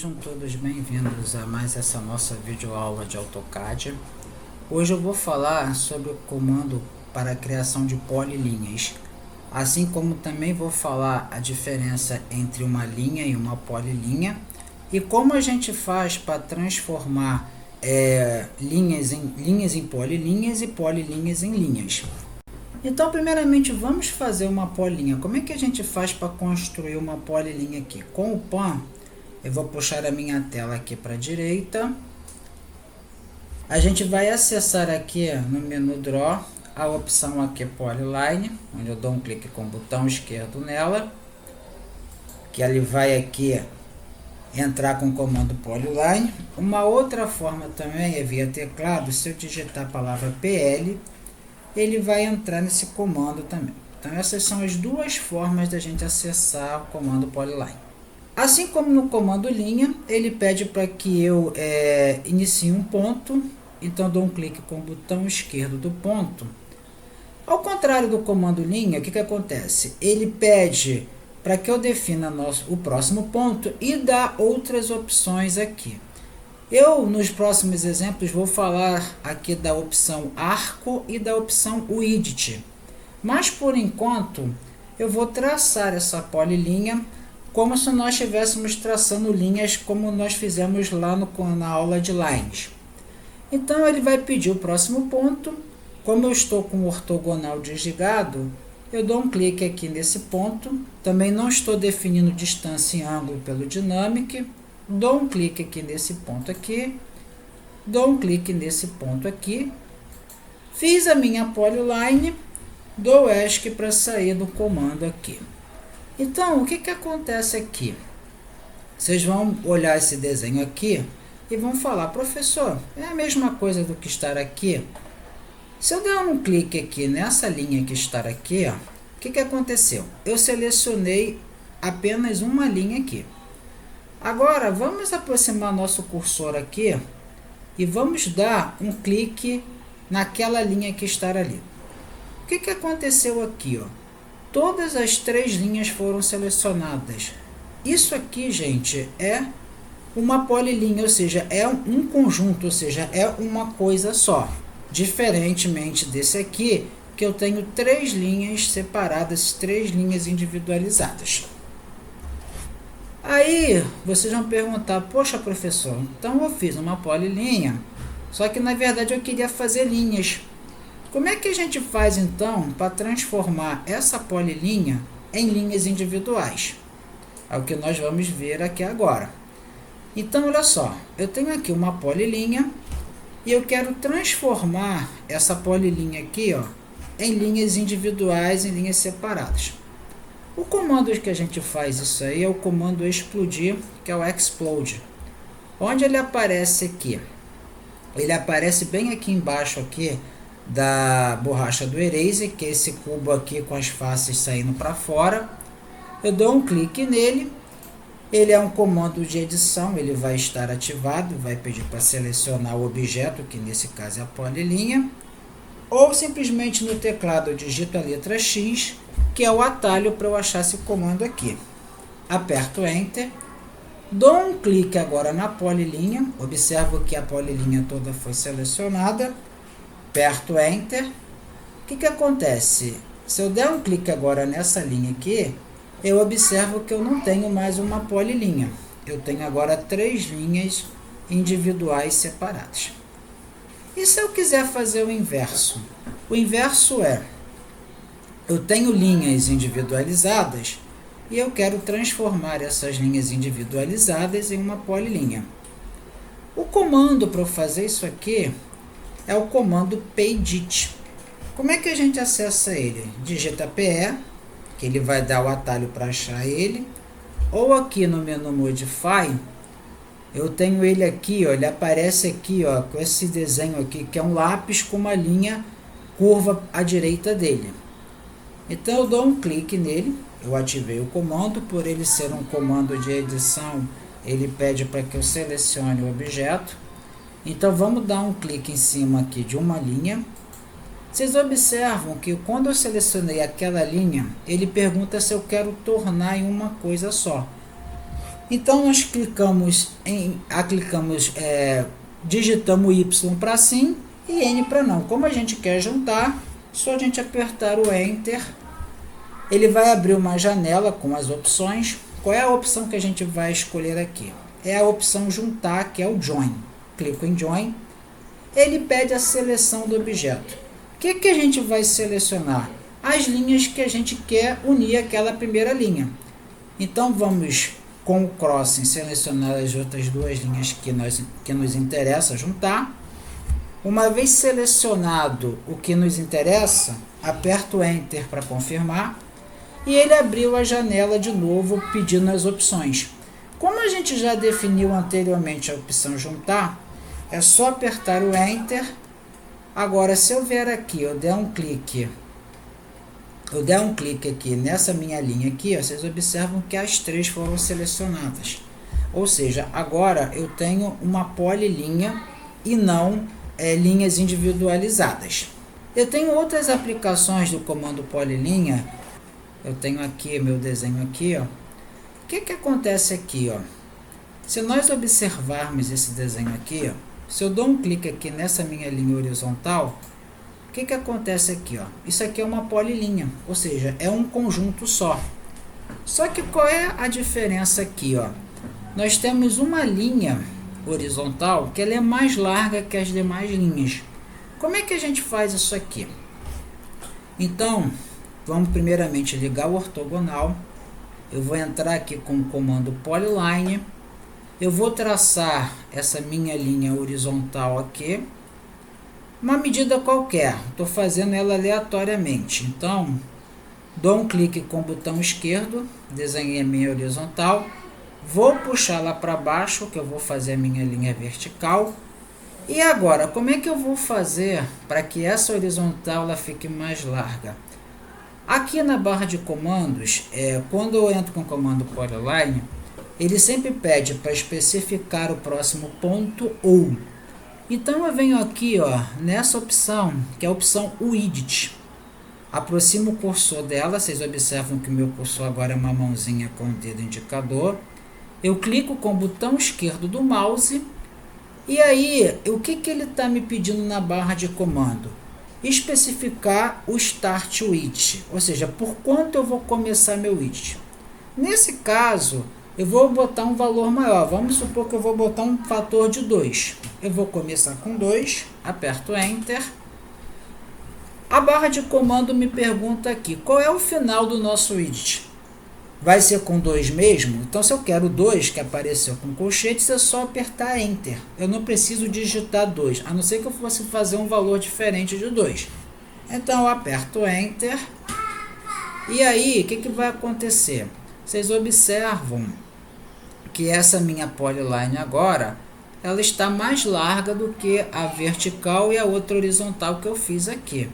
Sejam todos bem-vindos a mais essa nossa videoaula de AutoCAD. Hoje eu vou falar sobre o comando para a criação de polilinhas, assim como também vou falar a diferença entre uma linha e uma polilinha e como a gente faz para transformar linhas em polilinhas e polilinhas em linhas. Então, primeiramente, vamos fazer uma polilinha. Como é que a gente faz para construir uma polilinha aqui? Com o PAN, eu vou puxar a minha tela aqui para a direita. A gente vai acessar aqui no menu Draw a opção aqui Polyline, onde eu dou um clique com o botão esquerdo nela, que ele vai aqui entrar com o comando Polyline. Uma outra forma também é via teclado. Se eu digitar a palavra PL, ele vai entrar nesse comando também. Então essas são as duas formas da gente acessar o comando Polyline. Assim como no comando linha, ele pede para que eu inicie um ponto, então dou um clique com o botão esquerdo do ponto. Ao contrário do comando linha, o que acontece? Ele pede para que eu defina o próximo ponto e dá outras opções aqui. Eu, nos próximos exemplos, vou falar aqui da opção arco e da opção widget. Mas, por enquanto, eu vou traçar essa polilinha como se nós estivéssemos traçando linhas como nós fizemos lá na aula de lines. Então, ele vai pedir o próximo ponto. Como eu estou com o ortogonal desligado, eu dou um clique aqui nesse ponto. Também não estou definindo distância e ângulo pelo Dynamic. Dou um clique aqui nesse ponto aqui, dou um clique nesse ponto aqui, fiz a minha polyline, dou ESC para sair do comando aqui. Então, o que acontece aqui? Vocês vão olhar esse desenho aqui e vão falar, professor, é a mesma coisa do que estar aqui? Se eu der um clique aqui nessa linha que está aqui, ó, o que aconteceu? Eu selecionei apenas uma linha aqui. Agora, vamos aproximar nosso cursor aqui e vamos dar um clique naquela linha que está ali. O que aconteceu aqui? Ó? Todas as três linhas foram selecionadas. Isso aqui, gente, é uma polilinha, ou seja, é um conjunto, ou seja, é uma coisa só. Diferentemente desse aqui, que eu tenho três linhas separadas, três linhas individualizadas. Aí, vocês vão perguntar, poxa professor, então eu fiz uma polilinha, só que na verdade eu queria fazer linhas. Como é que a gente faz então para transformar essa polilinha em linhas individuais? É o que nós vamos ver aqui agora. Então, olha só, eu tenho aqui uma polilinha e eu quero transformar essa polilinha aqui, ó, em linhas individuais, em linhas separadas. O comando que a gente faz isso aí é o comando explodir, que é o explode. Onde ele aparece aqui? Ele aparece bem aqui embaixo aqui da borracha do Eraser, que é esse cubo aqui com as faces saindo para fora. Eu dou um clique nele. Ele é um comando de edição, ele vai estar ativado, vai pedir para selecionar o objeto, que nesse caso é a polilinha. Ou simplesmente no teclado eu digito a letra X, que é o atalho para eu achar esse comando aqui. Aperto Enter, dou um clique agora na polilinha, observo que a polilinha toda foi selecionada, aperto Enter. O que acontece? Se eu der um clique agora nessa linha aqui, eu observo que eu não tenho mais uma polilinha. Eu tenho agora três linhas individuais separadas. E se eu quiser fazer o inverso? O inverso é, eu tenho linhas individualizadas e eu quero transformar essas linhas individualizadas em uma polilinha. O comando para eu fazer isso aqui é o comando PEDIT. Como é que a gente acessa ele? Digita PE, que ele vai dar o atalho para achar ele, ou aqui no menu Modify, eu tenho ele aqui, ó, ele aparece aqui, ó, com esse desenho aqui, que é um lápis com uma linha curva à direita dele. Então eu dou um clique nele, eu ativei o comando, por ele ser um comando de edição, ele pede para que eu selecione o objeto. Então vamos dar um clique em cima aqui de uma linha. Vocês observam que quando eu selecionei aquela linha, ele pergunta se eu quero tornar em uma coisa só. Então nós digitamos Y para sim e N para não. Como a gente quer juntar, só a gente apertar o Enter. Ele vai abrir uma janela com as opções. Qual é a opção que a gente vai escolher aqui? É a opção juntar, que é o Join. Clico em Join. Ele pede a seleção do objeto. O que a gente vai selecionar? As linhas que a gente quer unir àquela primeira linha. Então vamos, com o crossing, selecionar as outras duas linhas que nos interessa juntar. Uma vez selecionado o que nos interessa, aperto Enter para confirmar. E ele abriu a janela de novo pedindo as opções. Como a gente já definiu anteriormente a opção juntar, é só apertar o Enter. Agora, se eu vier aqui, eu der um clique aqui nessa minha linha aqui, ó, vocês observam que as três foram selecionadas. Ou seja, agora eu tenho uma polilinha e não linhas individualizadas. Eu tenho outras aplicações do comando polilinha. Eu tenho aqui meu desenho aqui, ó. O que acontece aqui, ó? Se nós observarmos esse desenho aqui, ó, se eu dou um clique aqui nessa minha linha horizontal, o que acontece aqui, ó? Isso aqui é uma polilinha, ou seja, é um conjunto só. Só que qual é a diferença aqui, ó? Nós temos uma linha horizontal que ela é mais larga que as demais linhas. Como é que a gente faz isso aqui? Então, vamos primeiramente ligar o ortogonal. Eu vou entrar aqui com o comando Polyline. Eu vou traçar essa minha linha horizontal aqui. Uma medida qualquer. Estou fazendo ela aleatoriamente. Então, dou um clique com o botão esquerdo. Desenhei a minha horizontal. Vou puxar lá para baixo, que eu vou fazer a minha linha vertical. E agora, como é que eu vou fazer para que essa horizontal ela fique mais larga? Aqui na barra de comandos, quando eu entro com o comando Polyline, ele sempre pede para especificar o próximo ponto ou. Então eu venho aqui, ó, nessa opção, que é a opção Widget. Aproximo o cursor dela, vocês observam que o meu cursor agora é uma mãozinha com o dedo indicador. Eu clico com o botão esquerdo do mouse. E aí, o que ele está me pedindo na barra de comando? Especificar o Start Widget, ou seja, por quanto eu vou começar meu widget. Nesse caso, eu vou botar um valor maior. Vamos supor que eu vou botar um fator de 2. Eu vou começar com 2, aperto Enter. A barra de comando me pergunta aqui, qual é o final do nosso widget? Vai ser com 2 mesmo? Então, se eu quero 2, que apareceu com colchetes, é só apertar Enter. Eu não preciso digitar 2, a não ser que eu fosse fazer um valor diferente de 2. Então, eu aperto Enter. E aí, o que vai acontecer? Vocês observam que essa minha polyline agora, ela está mais larga do que a vertical e a outra horizontal que eu fiz aqui.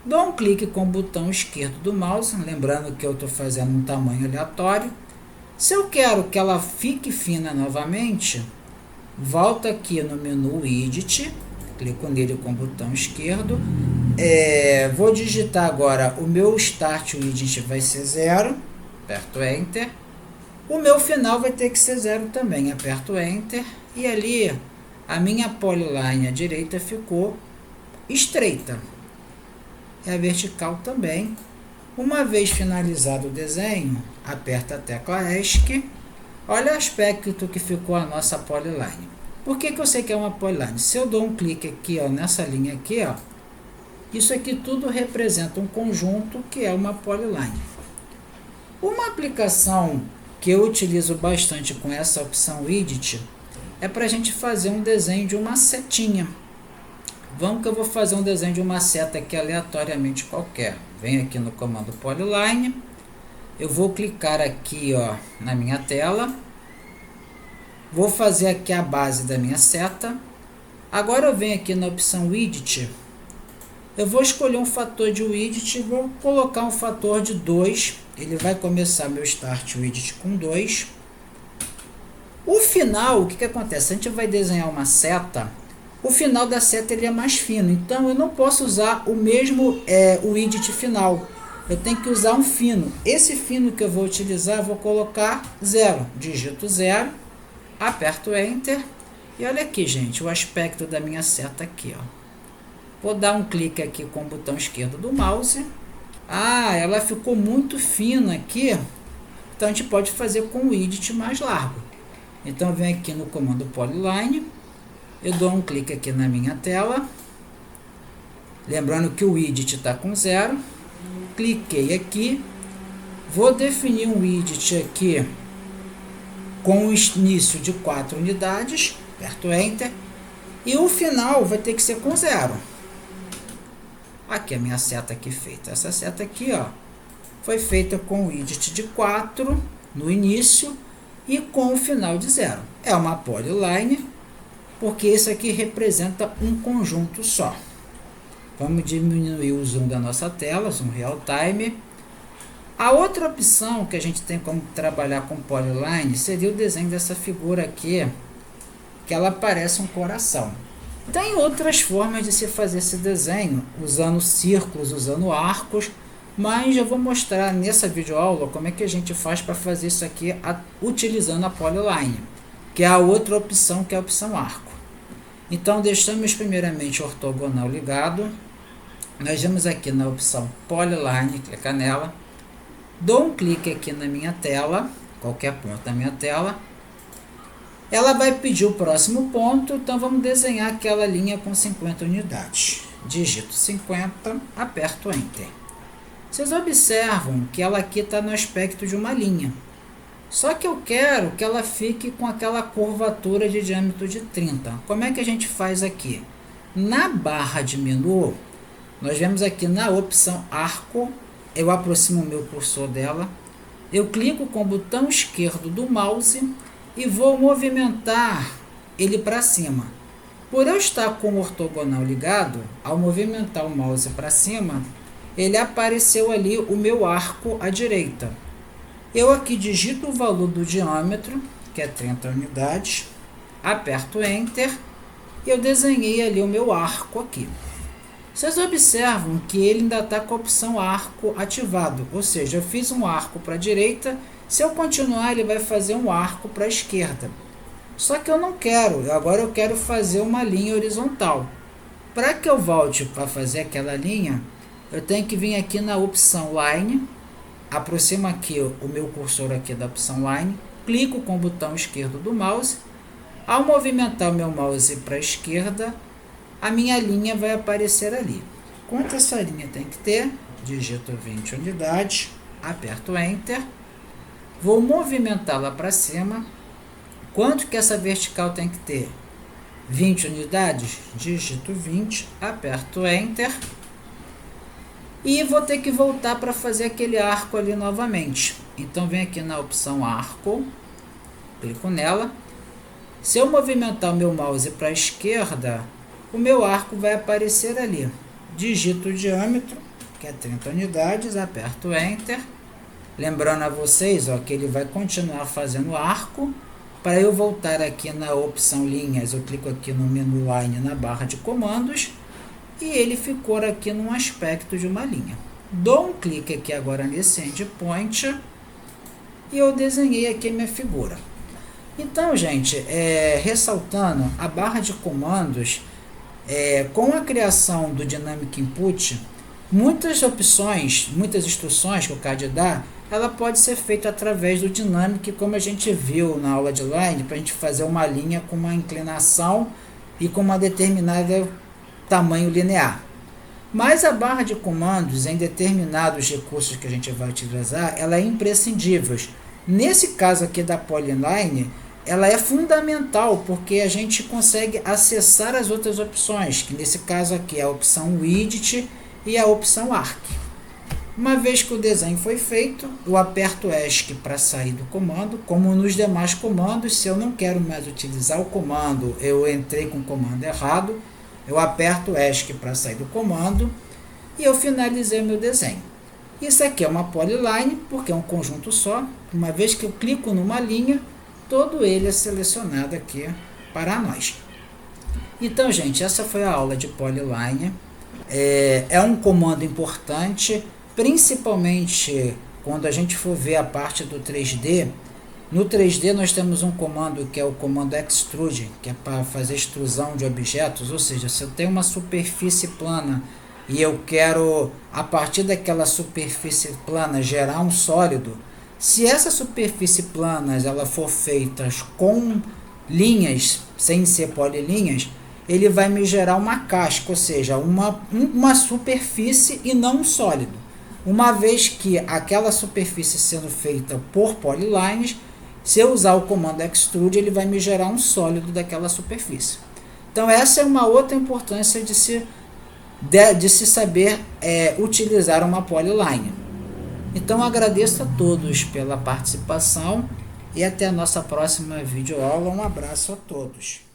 Dou um clique com o botão esquerdo do mouse, lembrando que eu estou fazendo um tamanho aleatório. Se eu quero que ela fique fina novamente, volto aqui no menu Widget, clico nele com o botão esquerdo. Vou digitar agora, o meu Start Widget vai ser 0, aperto Enter. O meu final vai ter que ser 0 também, aperto Enter. E ali, a minha polyline à direita ficou estreita. A vertical também. Uma vez finalizado o desenho, aperta a tecla ESC. Olha o aspecto que ficou a nossa polyline. Por que eu sei que é uma polyline? Se eu dou um clique aqui, ó, nessa linha aqui, ó, isso aqui tudo representa um conjunto que é uma polyline. Uma aplicação que eu utilizo bastante com essa opção Widget é para a gente fazer um desenho de uma setinha. Vamos que eu vou fazer um desenho de uma seta aqui aleatoriamente qualquer. Venho aqui no comando Polyline. Eu vou clicar aqui, ó, na minha tela. Vou fazer aqui a base da minha seta. Agora eu venho aqui na opção Widget. Eu vou escolher um fator de Widget. Vou colocar um fator de 2. Ele vai começar meu Start Widget com 2. O final, o que acontece? A gente vai desenhar uma seta. O final da seta ele é mais fino, então eu não posso usar o mesmo widget final. eu tenho que usar um fino. Esse fino que eu vou utilizar, eu vou colocar 0. Digito 0, aperto Enter. E olha aqui, gente, o aspecto da minha seta aqui, ó. Vou dar um clique aqui com o botão esquerdo do mouse. Ah, ela ficou muito fina aqui. Então a gente pode fazer com o widget mais largo. Então eu venho aqui no comando Polyline. Eu dou um clique aqui na minha tela. Lembrando que o widget está com 0. Cliquei aqui. Vou definir um widget aqui com o início de 4 unidades. Aperto Enter. E o final vai ter que ser com 0. Aqui a minha seta aqui feita. Essa seta aqui, ó, foi feita com o widget de 4 no início e com o final de 0. É uma polyline, porque isso aqui representa um conjunto só. Vamos diminuir o zoom da nossa tela, zoom real time. A outra opção que a gente tem como trabalhar com polyline seria o desenho dessa figura aqui, que ela parece um coração. Tem outras formas de se fazer esse desenho, usando círculos, usando arcos, mas eu vou mostrar nessa videoaula como é que a gente faz para fazer isso aqui utilizando a polyline, que é a outra opção, que é a opção arco. Então deixamos primeiramente o ortogonal ligado, nós vamos aqui na opção polyline, clicar nela, dou um clique aqui na minha tela, qualquer ponto da minha tela. Ela vai pedir o próximo ponto, então vamos desenhar aquela linha com 50 unidades. Digito 50, aperto Enter. Vocês observam que ela aqui está no aspecto de uma linha. Só que eu quero que ela fique com aquela curvatura de diâmetro de 30. Como é que a gente faz aqui? Na barra de menu, nós vemos aqui na opção arco, eu aproximo o meu cursor dela, eu clico com o botão esquerdo do mouse e vou movimentar ele para cima. Por eu estar com o ortogonal ligado, ao movimentar o mouse para cima, ele apareceu ali o meu arco à direita. Eu aqui digito o valor do diâmetro, que é 30 unidades, aperto Enter e eu desenhei ali o meu arco aqui. Vocês observam que ele ainda está com a opção arco ativado, ou seja, eu fiz um arco para a direita. Se eu continuar, ele vai fazer um arco para a esquerda. Só que eu não quero, agora eu quero fazer uma linha horizontal. Para que eu volte para fazer aquela linha, eu tenho que vir aqui na opção Line, aproximo aqui o meu cursor aqui da opção Line, clico com o botão esquerdo do mouse. Ao movimentar o meu mouse para a esquerda, a minha linha vai aparecer ali. Quanto essa linha tem que ter? Digito 20 unidades, aperto Enter. Vou movimentá-la para cima. Quanto que essa vertical tem que ter? 20 unidades, digito 20, aperto Enter. E vou ter que voltar para fazer aquele arco ali novamente. Então venho aqui na opção arco, clico nela. Se eu movimentar o meu mouse para a esquerda, o meu arco vai aparecer ali. Digito o diâmetro, que é 30 unidades, aperto Enter. Lembrando a vocês, ó, que ele vai continuar fazendo arco. Para eu voltar aqui na opção linhas, eu clico aqui no menu Line na barra de comandos. E ele ficou aqui num aspecto de uma linha. Dou um clique aqui agora nesse endpoint. E eu desenhei aqui a minha figura. Então, gente, ressaltando, a barra de comandos, com a criação do Dynamic Input, muitas opções, muitas instruções que o CAD dá, ela pode ser feita através do Dynamic, como a gente viu na aula de Line, para a gente fazer uma linha com uma inclinação e com uma determinada tamanho linear. Mas a barra de comandos, em determinados recursos que a gente vai utilizar, ela é imprescindível. Nesse caso aqui da Polyline, ela é fundamental, porque a gente consegue acessar as outras opções, que nesse caso aqui é a opção Widget e a opção Arc. Uma vez que o desenho foi feito, eu aperto ESC para sair do comando. Como nos demais comandos, se eu não quero mais utilizar o comando, eu entrei com o comando errado, eu aperto ESC para sair do comando e eu finalizei o meu desenho. Isso aqui é uma polyline, porque é um conjunto só. Uma vez que eu clico numa linha, todo ele é selecionado aqui para nós. Então, gente, essa foi a aula de polyline. É um comando importante principalmente quando a gente for ver a parte do 3D. No 3D nós temos um comando que é o comando Extrude, que é para fazer extrusão de objetos, ou seja, se eu tenho uma superfície plana e eu quero, a partir daquela superfície plana, gerar um sólido, se essa superfície plana ela for feita com linhas, sem ser polilinhas, ele vai me gerar uma casca, ou seja, uma superfície e não um sólido. Uma vez que aquela superfície sendo feita por polylines, se eu usar o comando Extrude, ele vai me gerar um sólido daquela superfície. Então essa é uma outra importância de se saber utilizar uma polyline. Então agradeço a todos pela participação e até a nossa próxima videoaula. Um abraço a todos.